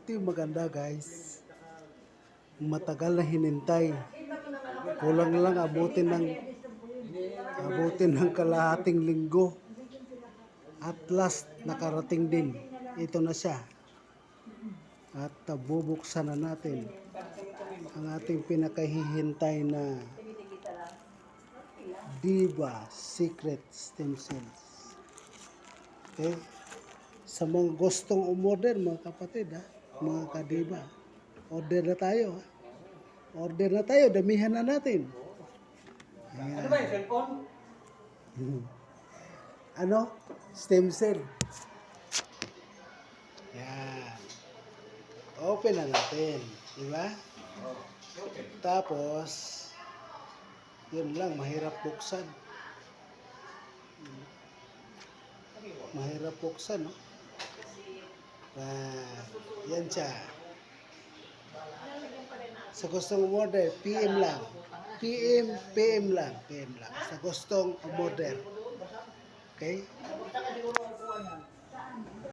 Ito yung maganda guys. Matagal na hinintay. Kulang lang abutin ng kalahating linggo. At last, nakarating din. Ito na siya. At bubuksan na natin ang ating pinakahihintay na Diva Secret Stem Cells. Okay? Sa mga gustong umorder mga kapatid, mga kadiba, order na tayo. Order na tayo, damihan na natin. Ayan. Ano ba yung cellphone? Ano? Stem cell. Yan. Open na natin. Diba? Tapos, yun lang, mahirap buksan. Mahirap buksan, no? Yan siya. Sa gustong umorder, PM lang. PM lang. Sa gustong umorder. Okay?